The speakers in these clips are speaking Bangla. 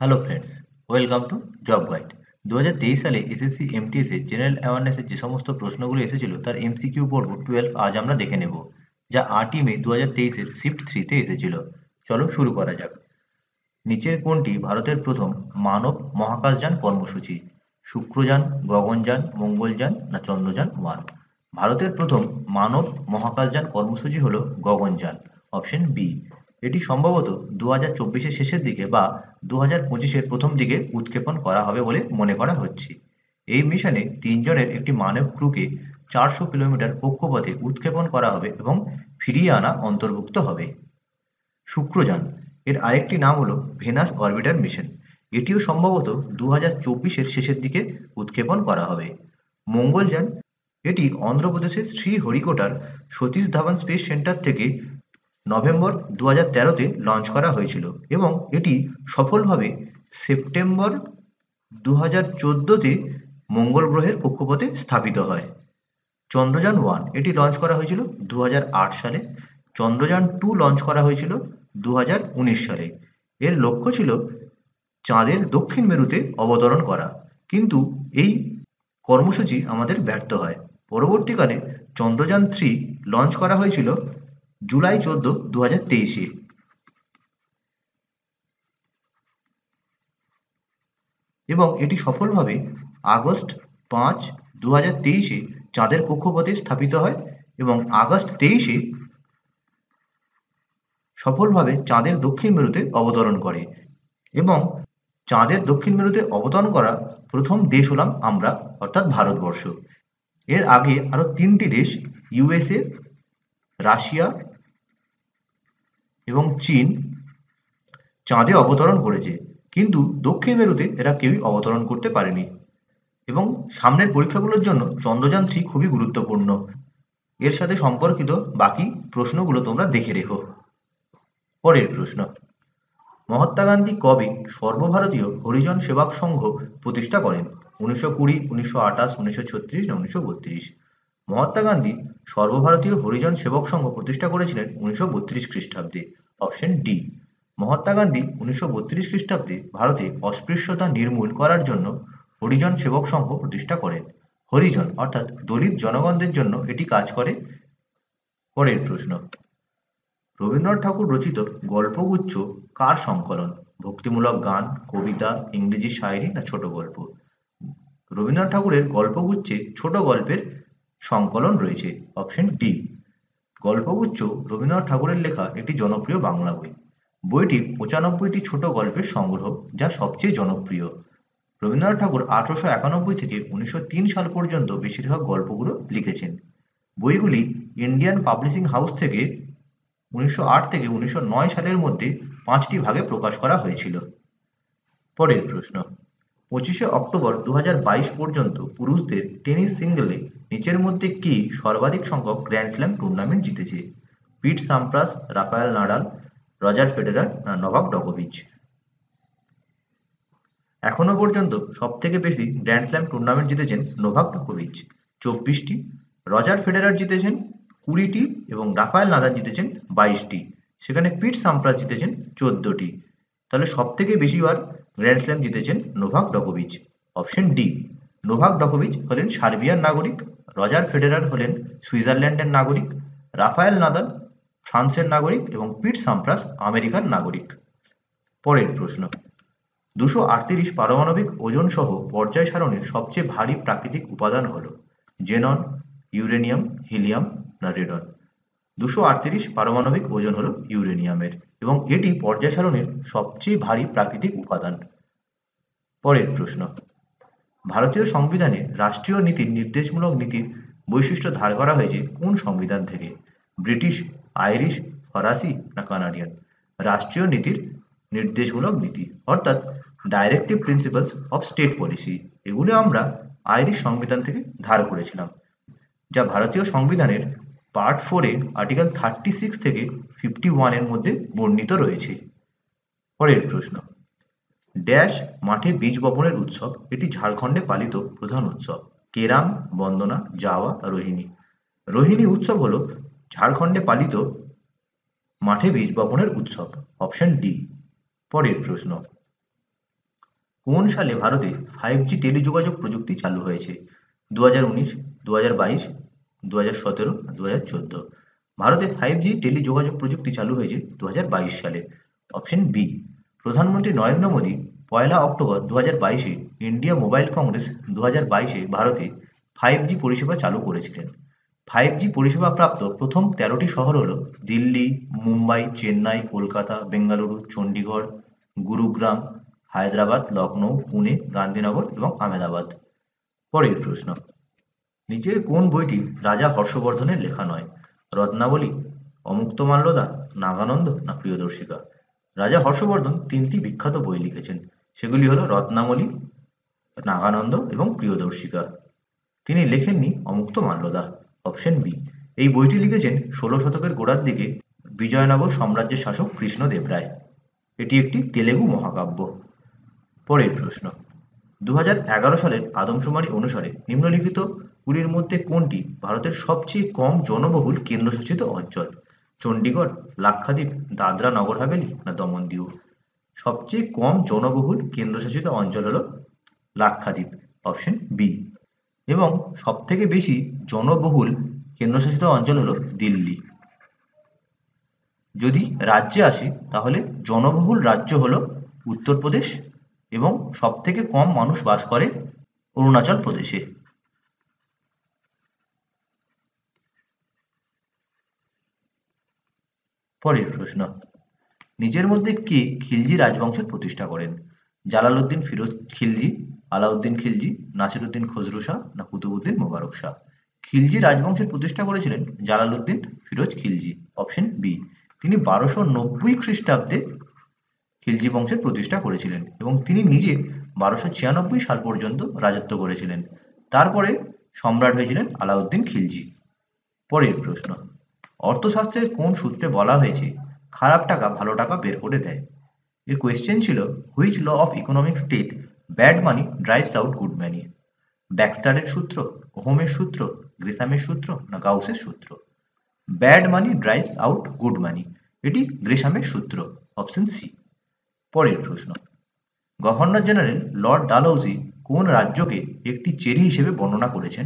Hello friends, welcome to job guide. 2023 সালে এসএসসি এমটিএস এর জেনারেল অ্যাওয়ারনেসের যে সমস্ত প্রশ্নগুলো এসেছিল তার এমসিকিউ পর্ব 12 আজ আমরা দেখে নেব, যা 8ই মে 2023 এর শিফট 3 এসেছিল। চলো শুরু করা যাক। নিচের কোনটি ভারতের প্রথম মানব মহাকাশযান কর্মসূচি? শুক্রযান, গগনযান, মঙ্গলযান না চন্দ্রযান 1? ভারতের প্রথম মানব মহাকাশযান কর্মসূচি হলো গগনযান, অপশন বি। এটি সম্ভবত 2024-এর শেষের দিকে বা 2025-এর প্রথম দিকে উৎক্ষেপণ করা হবে বলে মনে করা হচ্ছে। এই মিশনে 3 জনের একটি মানব ক্রুকে 400 কিলোমিটার কক্ষপথে উৎক্ষেপণ করা হবে এবং ফিরিয়ে আনা অন্তর্ভুক্ত হবে। শুক্রযান, এর আরেকটি নাম হলো ভেনাস অরবিটার মিশন। এটিও সম্ভবত 2024-এর শেষের দিকে উৎক্ষেপণ করা হবে। মঙ্গলযান, এটি অন্ধ্রপ্রদেশের শ্রীহরিকোটার সতীশ ধাওয়ান স্পেস সেন্টার থেকে নভেম্বর 2013-তে লঞ্চ করা হয়েছিল এবং এটি সফলভাবে সেপ্টেম্বর 2014-তে মঙ্গল গ্রহের কক্ষপথে স্থাপিত হয়। চন্দ্রযান 1, এটি লঞ্চ করা হয়েছিল 2008 সালে। চন্দ্রযান 2 লঞ্চ করা হয়েছিল 2019 সালে। এর লক্ষ্য ছিল চাঁদের দক্ষিণ মেরুতে অবতরণ করা, কিন্তু এই কর্মসূচি আমাদের ব্যর্থ হয়। পরবর্তীকালে চন্দ্রযান 3 লঞ্চ করা হয়েছিল জুলাই 14, 2023-এ এবং এটি সফলভাবে আগস্ট 5, 2023-এ চাঁদের কক্ষপথে স্থাপিত হয় এবং আগস্ট 23-এ সফলভাবে চাঁদের দক্ষিণ মেরুতে অবতরণ করে এবং চাঁদের দক্ষিণ মেরুতে অবতরণ করা প্রথম দেশ হলাম আমরা, অর্থাৎ ভারতবর্ষ। এর আগে আরো 3টি দেশ ইউএসএ, রাশিয়া এবং চীন চাঁদে অবতরণ করেছে, কিন্তু দক্ষিণ মেরুতে এরা কেউই অবতরণ করতে পারেনি। এবং সামনের পরীক্ষাগুলোর জন্য চন্দ্রযান 3 খুবই গুরুত্বপূর্ণ। এর সাথে সম্পর্কিত বাকি প্রশ্নগুলো তোমরা দেখে রেখো। পরের প্রশ্ন, মহাত্মা গান্ধী কবে সর্বভারতীয় হরিজন সেবক সংঘ প্রতিষ্ঠা করেন? 1920, 1928, 1936 না 1932? মহাত্মা গান্ধী সর্বভারতীয় হরিজন সেবক সংঘ প্রতিষ্ঠা করেছিলেন 1932 খ্রিস্টাব্দে, অপশন ডি। মহাত্মা গান্ধী 1932 খ্রিস্টাব্দে ভারতে অস্পৃশ্যতা নির্মূল করার জন্য হরিজন সেবক সংঘ প্রতিষ্ঠা করেন। হরিজন অর্থাৎ দলিত জনগণদের জন্য এটি কাজ করে। পরের প্রশ্ন, রবীন্দ্রনাথ ঠাকুর রচিত গল্পগুচ্ছ কার সংকলন? ভক্তিমূলক গান, কবিতা, ইংরেজি শায়রি না ছোট গল্প? রবীন্দ্রনাথ ঠাকুরের গল্পগুচ্ছে ছোট গল্পের সংকলন রয়েছে, অপশন ডি। গল্পগুচ্ছ রবীন্দ্রনাথ ঠাকুরের লেখা একটি জনপ্রিয় বাংলা বই। বইটি 95টি ছোট গল্পের সংগ্রহ, যা সবচেয়ে জনপ্রিয়। রবীন্দ্রনাথ ঠাকুর 1891 থেকে 1903 সাল পর্যন্ত বেশিরভাগ গল্পগুলো লিখেছেন। বইগুলি ইন্ডিয়ান পাবলিশিং হাউস থেকে 1908 থেকে 1909 সালের মধ্যে 5টি ভাগে প্রকাশ করা হয়েছিল। পরের প্রশ্ন, 25শে অক্টোবর 2022 পর্যন্ত পুরুষদের টেনিস সিঙ্গেলে নিচের মধ্যে কে সর্বাধিক সংখ্যক গ্র্যান্ড স্ল্যাম টুর্নামেন্ট জিতেছে? পিট সাম্প্রাস, রাফায়েল নাডাল, রজার ফেডেরার না নোভাক জোকোভিচ? এখনো পর্যন্ত সবথেকে বেশি গ্র্যান্ড স্ল্যাম টুর্নামেন্ট জিতেছেন নোভাক জোকোভিচ, 24টি। রজার ফেডেরার জিতেছেন 20টি এবং রাফায়েল নাদাল জিতেছেন 22টি। সেখানে পিট সাম্প্রাস জিতেছেন 14টি। তাহলে সবথেকে বেশিবার গ্র্যান্ড স্ল্যাম জিতেছেন নোভাক জোকোভিচ, অপশন ডি। নোভাক জোকোভিচ হলেন সার্বিয়ার নাগরিক, রজার ফেডেরার হলেন সুইজারল্যান্ডের নাগরিক, রাফায়েল নাদাল ফ্রান্সের নাগরিক এবং পিট সাম্প্রাস আমেরিকার নাগরিক। পরের প্রশ্ন, 238 পারমাণবিক ওজন সহ পর্যায় সারণীর সবচেয়ে ভারী প্রাকৃতিক উপাদান হল? জেনন, ইউরেনিয়াম, হিলিয়াম না রেডন? 238 পারমাণবিক ওজন হল ইউরেনিয়ামের এবং এটি পর্যায় সারণীর সবচেয়ে ভারী প্রাকৃতিক উপাদান। পরের প্রশ্ন, ভারতীয় সংবিধানে রাষ্ট্রীয় নীতির নির্দেশমূলক নীতির বৈশিষ্ট্য ধার করা হয়েছে কোন সংবিধান থেকে? ব্রিটিশ, আইরিশ, ফরাসি না কানাডিয়ান? রাষ্ট্রীয় নীতির নির্দেশমূলক নীতি অর্থাৎ directive principles of state policy, এগুলো আমরা আইরিশ সংবিধান থেকে ধার করেছিলাম, যা ভারতীয় সংবিধানের পার্ট 4-এ আর্টিকেল 36 থেকে 51-এর মধ্যে বর্ণিত রয়েছে। পরের প্রশ্ন, ড্যাশ মাঠে বীজ বপনের উৎসব, এটি ঝাড়খণ্ডে পালিত প্রধান উৎসব? কেরাম, বন্দনা, জাওয়া, রোহিণী? রোহিণী উৎসব হল ঝাড়খণ্ডে পালিত মাঠে বীজ বপনের উৎসব, অপশন ডি। পরের প্রশ্ন, কোন সালে ভারতে 5G টেলিযোগাযোগ প্রযুক্তি চালু হয়েছে? 2019, 2022, 2017, 2014? ভারতে 5G টেলিযোগাযোগ প্রযুক্তি চালু হয়েছে 2022 সালে। Option B. প্রধানমন্ত্রী নরেন্দ্র মোদী 1 অক্টোবর 2022-এ ইন্ডিয়া মোবাইল কংগ্রেস 2022-এ ভারতে 5G পরিষেবা চালু করেছিলেন। 5G পরিষেবা প্রাপ্ত প্রথম 13টি শহর হল দিল্লি, মুম্বাই, চেন্নাই, কলকাতা, বেঙ্গালুরু, চণ্ডীগড়, গুরুগ্রাম, হায়দ্রাবাদ, লখনৌ, পুনে, গান্ধীনগর এবং আহমেদাবাদ। পরের প্রশ্ন, নিচের কোন বইটি রাজা হর্ষবর্ধনের লেখা নয়? রত্নাবলী, অমুক্তমাল্যদা, নাগানন্দ না প্রিয়দর্শিকা? রাজা হর্ষবর্ধন 3টি বিখ্যাত বই লিখেছেন, সেগুলি হল রত্নাবলী, নাগানন্দ এবং প্রিয়দর্শিকা। তিনি লেখেননি অমুক্তমাল্যদা। Option B. এই বইটি লিখেছেন 16 শতকের গোড়ার দিকে বিজয়নগর সাম্রাজ্যের শাসক কৃষ্ণদেব রায়। এটি একটি তেলেগু মহাকাব্য। পরের প্রশ্ন, 2011 সালের আদমশুমারি অনুসারে নিম্নলিখিতগুলির মধ্যে কোনটি ভারতের সবচেয়ে কম জনবহুল কেন্দ্রশাসিত অঞ্চল? চণ্ডীগড়, লাক্ষাদ্বীপ, দাদরা নগর হাভেলি না দমন দিউ? সবচেয়ে কম জনবহুল কেন্দ্রশাসিত অঞ্চল হল লাক্ষাদ্বীপ। Option B. এবং সবথেকে বেশি জনবহুল কেন্দ্রশাসিত অঞ্চল হল দিল্লি। যদি রাজ্যে আসে তাহলে জনবহুল রাজ্য হল উত্তরপ্রদেশ এবং সবথেকে কম মানুষ বাস করে অরুণাচল প্রদেশে। পরের প্রশ্ন, নিচের মধ্যে কে খিলজি রাজবংশের প্রতিষ্ঠা করেন? জালালউদ্দিন ফিরোজ খিলজি, আলাউদ্দিন খিলজি, নাসিরউদ্দিন খসরু শাহ না কুতুবউদ্দিন মোবারক শাহ? খিলজি রাজবংশের প্রতিষ্ঠা করেছিলেন জালালউদ্দিন ফিরোজ খিলজি। Option B. তিনি 1290 খ্রিস্টাব্দে খিলজি বংশের প্রতিষ্ঠা করেছিলেন এবং তিনি নিজে 1296 সাল পর্যন্ত রাজত্ব করেছিলেন। তারপরে সম্রাট হয়েছিলেন আলাউদ্দিন খিলজি। পরের প্রশ্ন, অর্থশাস্ত্রের কোন সূত্রে বলা হয়েছে খারাপ টাকা ভালো টাকা বের করে দেয়? এর কোয়েশ্চেন ছিল, which law of economic state bad money drives out good money? ব্যাক্সটারের সূত্র, ওহমের সূত্র, গ্রেসামের সূত্র না গাউসের সূত্র? Bad money drives out good money, এটি গ্রেসামের সূত্র। Option C. পরের প্রশ্ন, গভর্নর জেনারেল লর্ড ডালহৌসি কোন রাজ্যকে একটি চেরি হিসেবে বর্ণনা করেছেন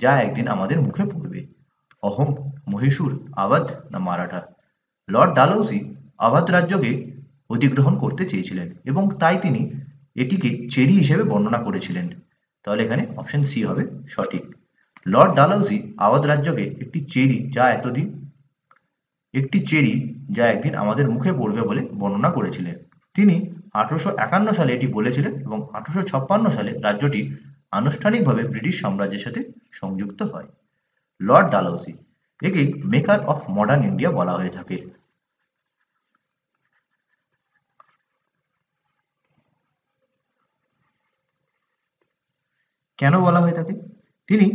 যা একদিন আমাদের মুখে পড়বে? অহোম, মহীশূর, আওয়াধ না মারাঠা? লর্ড ডালহৌসি আওয়াধ রাজ্যকে অধিগ্রহণ করতে চেয়েছিলেন এবং তাই তিনি এটিকে চেরি হিসেবে বর্ণনা করেছিলেন। তাহলে এখানে অপশন সি হবে সঠিক। লর্ড ডালহৌসি আওয়াধ রাজ্যকে একটি চেরি যা একদিন আমাদের মুখে পড়বে বলে বর্ণনা করেছিলেন। তিনি 1851 সালে এটি বলেছিলেন এবং 1856 সালে রাজ্যটি আনুষ্ঠানিকভাবে ব্রিটিশ সাম্রাজ্যের সাথে সংযুক্ত হয়। লর্ড ডালহৌসি, একে মেকার অফ মডার্ন ইন্ডিয়া বলা হয়ে থাকে। কেন বলা হয়ে থাকে? তিনি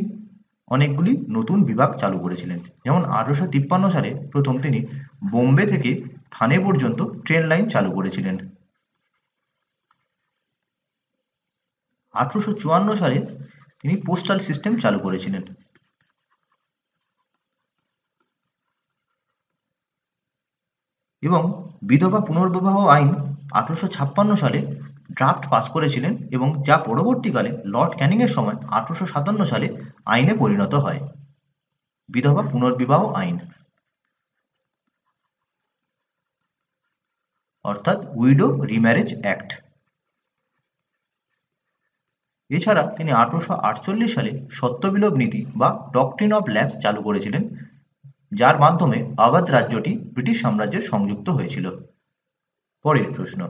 অনেকগুলি নতুন বিভাগ চালু করেছিলেন, যেমন 1853 সালে প্রথম তিনি বোম্বে থেকে থানে পর্যন্ত ট্রেন লাইন চালু করেছিলেন। 1854 সালে তিনি পোস্টাল সিস্টেম চালু করেছিলেন। এবং বিধবা পুনর্বিবাহ আইন 1856 সালে ড্রাফট পাস করেছিলেন এবং যা পরবর্তীকালে লর্ড ক্যানিংয়ের সময় 1857 সালে আইনে পরিণত হয়। বিধবা পুনর্বিবাহ আইন, অর্থাৎ উইডো রিম্যারেজ অ্যাক্ট। এছাড়া তিনি 1848 সালে সত্যবিলোপ নীতি বা ডকট্রিন অফ ল্যাপস চালু করেছিলেন, যার মাধ্যমে আওয়াধ রাজ্যটি ব্রিটিশ সাম্রাজ্যের সংযুক্ত হয়েছিল। পরের প্রশ্ন,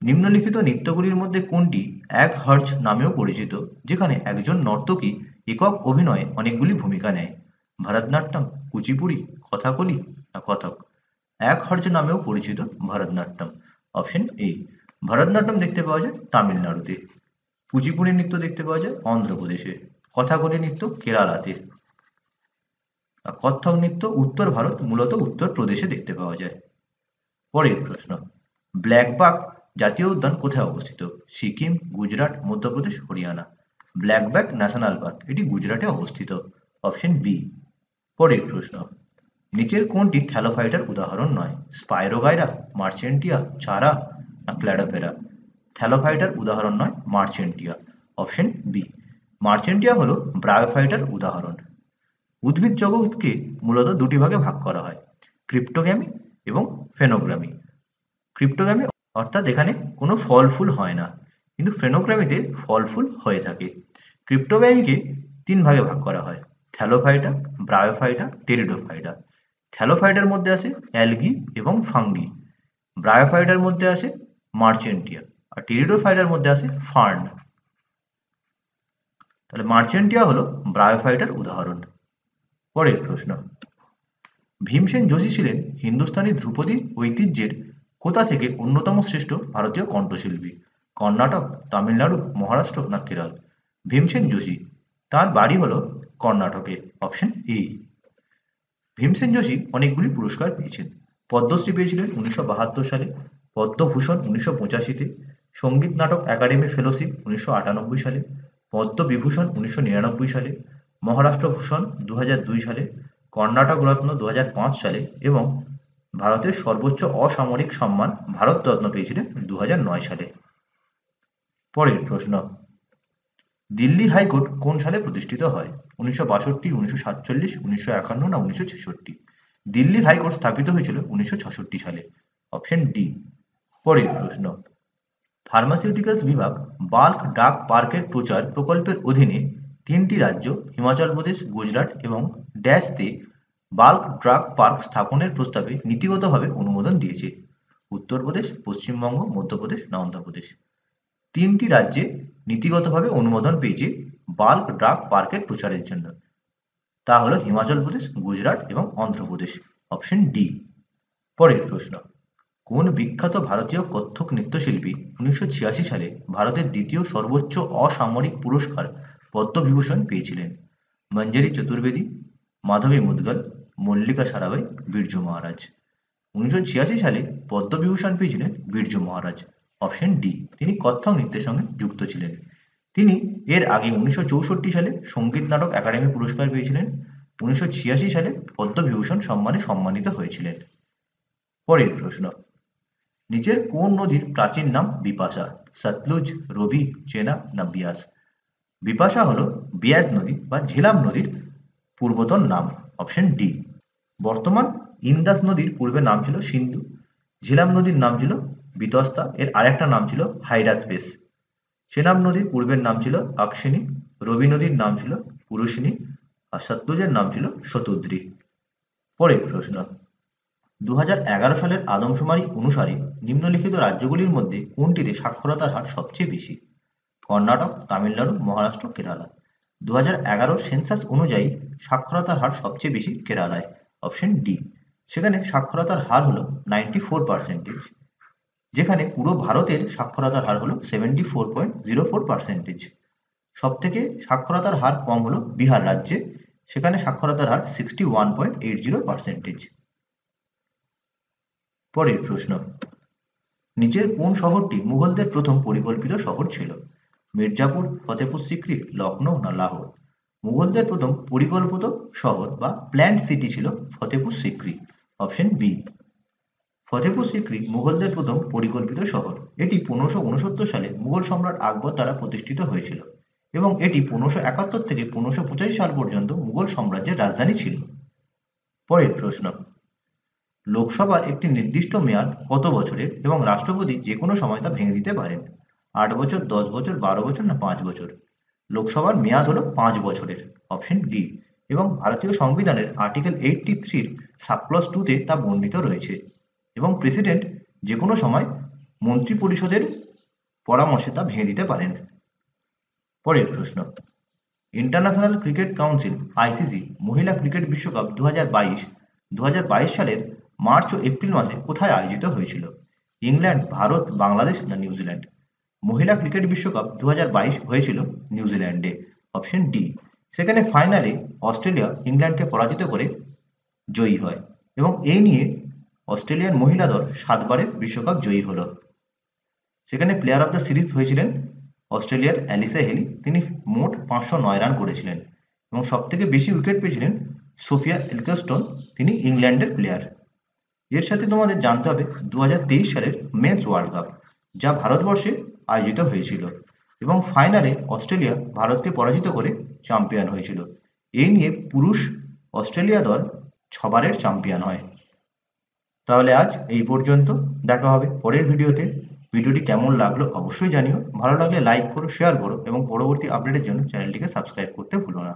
নিম্নলিখিত নৃত্যগুলির মধ্যে কোনটি এক হর্জ নামেও পরিচিত, যেখানে একজন নর্তকী একক অভিনয়ে অনেকগুলি ভূমিকা নেয়? ভরতনাট্যম, কুচিপুড়ি, কথাকলি না কথক? এক হর্জ নামেও পরিচিত ভরতনাট্যম। Option A. ভরতনাট্যম দেখতে পাওয়া যায় তামিলনাড়ুতে, কুচিপুড়ি নৃত্য দেখতে পাওয়া যায় অন্ধ্রপ্রদেশে, কথাকলি নৃত্য কেরালাতে, আর কত্থক নৃত্য উত্তর ভারত মূলত উত্তরপ্রদেশে দেখতে পাওয়া যায়। পরের প্রশ্ন, ব্ল্যাকবাক জাতীয় উদ্যান কোথায় অবস্থিত? Sikkim, Gujarat, Madhya Pradesh, Haryana? Blackbuck national park, এটি গুজরাটে অবস্থিত। Option B. পরের প্রশ্ন, নিচের কোনটি থ্যালোফাইটার উদাহরণ নয়? স্পাইরোগাইরা, মার্চেন্টিয়া, চারা না ক্ল্যাডোফেরা? থ্যালোফাইটার উদাহরণ নয় মার্চেন্টিয়া। Option B. মার্চেন্টিয়া হলো ব্রায়োফাইটার উদাহরণ। উদ্ভিদ জগৎকে মূলত দুটি ভাগে ভাগ করা হয়, ক্রিপ্টোগ্যামি এবং ফেনোগ্রামি। ক্রিপ্টোগ্যামি অর্থাৎ এখানে কোনো ফল ফুল হয় না, কিন্তু ফেনোগ্রামিতে ফল ফুল হয়ে থাকে। ক্রিপ্টোগ্যামিকে তিন ভাগে ভাগ করা হয়, থ্যালোফাইটা, ব্রায়োফাইটা, টেরিডোফাইটা। থ্যালোফাইটার মধ্যে আসে অ্যালগি এবং ফাঙ্গি, ব্রায়োফাইটার মধ্যে আসে মার্চেন্টিয়া, আর টেরিডোফাইটার মধ্যে আসে ফার্ন। তাহলে মার্চেন্টিয়া হলো ব্রায়োফাইটার উদাহরণ। পরের প্রশ্ন, ভীমসেন যোশী ছিলেন হিন্দুস্তানি ধ্রুপদী ঐতিহ্যের কোথা থেকে অন্যতম শ্রেষ্ঠ ভারতীয় কণ্ঠশিল্পী? কর্ণাটক, তামিলনাড়ু, মহারাষ্ট্র না কেরল? ভীমসেন যোশী, তার বাড়ি হলো কর্ণাটকে। Option A. ভীমসেন যোশী অনেকগুলি পুরস্কার পেয়েছেন। পদ্মশ্রী পেয়েছিলেন 1972 সালে, পদ্মভূষণ 1985-তে, সঙ্গীত নাটক একাডেমি ফেলোশিপ 1998 সালে, পদ্মবিভূষণ 1999 সালে, মহারাষ্ট্র ভূষণ 2002 সালে, কর্ণাটক রত্ন 2005 সালে এবং ভারতের সর্বোচ্চ অসামরিক সম্মান ভারতরত্ন পেয়েছিলেন 2009 সালে। পরের প্রশ্ন, দিল্লি হাইকোর্ট কোন সালে প্রতিষ্ঠিত হয়? 1962, 1947, 1951 না 1966? দিল্লি হাইকোর্ট স্থাপিত হয়েছিল 1966 সালে। Option D. পরের প্রশ্ন, ফার্মাসিউটিক্যালস বিভাগ বাল্ক ড্রাগ পার্কের প্রচার প্রকল্পের অধীনে তিনটি রাজ্য হিমাচল প্রদেশ, গুজরাট এবং ড্যাশতে বাল্ক ড্রাগ পার্ক স্থাপনের প্রস্তাবে নীতিগতভাবে অনুমোদন দিয়েছে? উত্তরপ্রদেশ, পশ্চিমবঙ্গ, মধ্যপ্রদেশ না অন্ধ্রপ্রদেশ? তিনটি রাজ্যে নীতিগতভাবে অনুমোদন পেয়েছে বাল্ক ড্রাগ পার্কের প্রচারের জন্য, তা হলো হিমাচল প্রদেশ, গুজরাট এবং অন্ধ্রপ্রদেশ। Option D. পরের প্রশ্ন, কোন বিখ্যাত ভারতীয় কত্থক নৃত্যশিল্পী 1986 সালে ভারতের দ্বিতীয় সর্বোচ্চ অসামরিক পুরস্কার পদ্মবিভূষণ পেয়েছিলেন? মঞ্জরি চতুর্বেদী, মাধবী মুদগল, মল্লিকা সারাভাই, বিরজু মহারাজ? 1986 সালে পদ্মবিভূষণ পেয়েছিলেন বিরজু মহারাজ। Option D. তিনি কত্থক নৃত্যের সঙ্গে যুক্ত ছিলেন। তিনি এর আগে 1964 সালে সঙ্গীত নাটক একাডেমি পুরস্কার পেয়েছিলেন। 1986 সালে পদ্মবিভূষণ সম্মানে সম্মানিত হয়েছিলেন। পরের প্রশ্ন, নিচের কোন নদীর প্রাচীন নাম বিপাশা? সতলুজ, রবি, চেনা না বিয়াস? বিপাশা হলো বিয়াস নদী বা ঝেলাম নদীর পূর্বতন নাম। Option D. বর্তমান ইন্দাস নদীর পূর্বে নাম ছিল সিন্ধু, ঝেলাম নদীর নাম ছিল বিতস্তা, এর আরেকটা নাম ছিল হাইডাসপেস। চেনাব নদীর পূর্বের নাম ছিল অক্সিনী, রবি নদীর নাম ছিল পুরুষিনী, আর সতলুজের নাম ছিল শতদ্রী। পরের প্রশ্ন, 2011 সালের আদমশুমারি অনুসারে নিম্নলিখিত রাজ্যগুলির মধ্যে কোনটিতে সাক্ষরতার হার সবচেয়ে বেশি? কর্ণাটক, তামিলনাড়ু, মহারাষ্ট্র, কেরালা? 2011 সেন্সাস অনুযায়ী সাক্ষরতার হার সবচেয়ে বেশি কেরালায়। Option D. সেখানে সাক্ষরতার হার হলো 94%, যেখানে পুরো ভারতের সাক্ষরতার হার হলো 74.04%। সব থেকে সাক্ষরতার হার কম হলো বিহার রাজ্যে, সেখানে সাক্ষরতার হার 61.80%। পরের প্রশ্ন, নিচের কোন শহরটি মুঘলদের প্রথম পরিকল্পিত শহর ছিল? মির্জাপুর, ফতেপুর সিক্রি, লখনৌ না লাহোর? মুঘলদের প্রথম পরিকল্পিত শহর বা প্ল্যান্ড সিটি ছিল ফতেপুর সিক্রি। Option B. ফতেপুর সিক্রি মুঘলদের প্রথম পরিকল্পিত শহর। এটি 1569 সালে মুঘল সম্রাট আকবর দ্বারা প্রতিষ্ঠিত হয়েছিল এবং এটি 1571 থেকে 1585 সাল পর্যন্ত মুঘল সাম্রাজ্যের রাজধানী ছিল। পরের প্রশ্ন, লোকসভার একটি নির্দিষ্ট মেয়াদ কত বছরের এবং রাষ্ট্রপতি যে কোনো সময় তা ভেঙে দিতে পারেন? 8 বছর, 10 বছর, 12 বছর না 5 বছর? লোকসভার মেয়াদ হলো 5 বছরের। Option D. এবং ভারতীয় সংবিধানের আর্টিকেল 83 সাবক্লজ 2-তে তা বর্ণিত রয়েছে এবং প্রেসিডেন্ট যে কোনো সময় মন্ত্রী পরিষদের পরামর্শে তা ভেঙে দিতে পারেন। পরের প্রশ্ন, ইন্টারন্যাশনাল ক্রিকেট কাউন্সিল আইসিসি মহিলা ক্রিকেট বিশ্বকাপ 2022 সালের মার্চ ও এপ্রিল মাসে কোথায় আয়োজিত হয়েছিল? ইংল্যান্ড, ভারত, বাংলাদেশ না নিউজিল্যান্ড? মহিলা ক্রিকেট বিশ্বকাপ 2022 হয়েছিল নিউজিল্যান্ডে। Option D. সেখানে ফাইনালে অস্ট্রেলিয়া ইংল্যান্ডকে পরাজিত করে জয়ী হয় এবং এই নিয়ে অস্ট্রেলিয়ার মহিলা দল 7 বারের বিশ্বকাপ জয়ী হলো। সেখানে প্লেয়ার অফ দ্য সিরিজ হয়েছিলেন অস্ট্রেলিয়ার অ্যালিসা হেলি, তিনি মোট 509 রান করেছিলেন এবং সবথেকে বেশি উইকেট পেয়েছিলেন সোফিয়া এলকস্টন, তিনি ইংল্যান্ডের প্লেয়ার। এর সাথে তোমাদের জানতে হবে 2023 সালের মেন্স ওয়ার্ল্ড কাপ, যা ভারতবর্ষে আয়োজিত হয়েছিল এবং ফাইনালে অস্ট্রেলিয়া ভারতকে পরাজিত করে চ্যাম্পিয়ন হয়েছিল। এই নিয়ে পুরুষ অস্ট্রেলিয়া দল 6 বারের চ্যাম্পিয়ন হয়। তাহলে আজ এই পর্যন্ত, দেখা হবে পরের ভিডিওতে। ভিডিওটি কেমন লাগলো অবশ্যই জানিও, ভালো লাগলে লাইক করো, শেয়ার করো এবং পরবর্তী আপডেটের জন্য চ্যানেলটিকে সাবস্ক্রাইব করতে ভুলো না।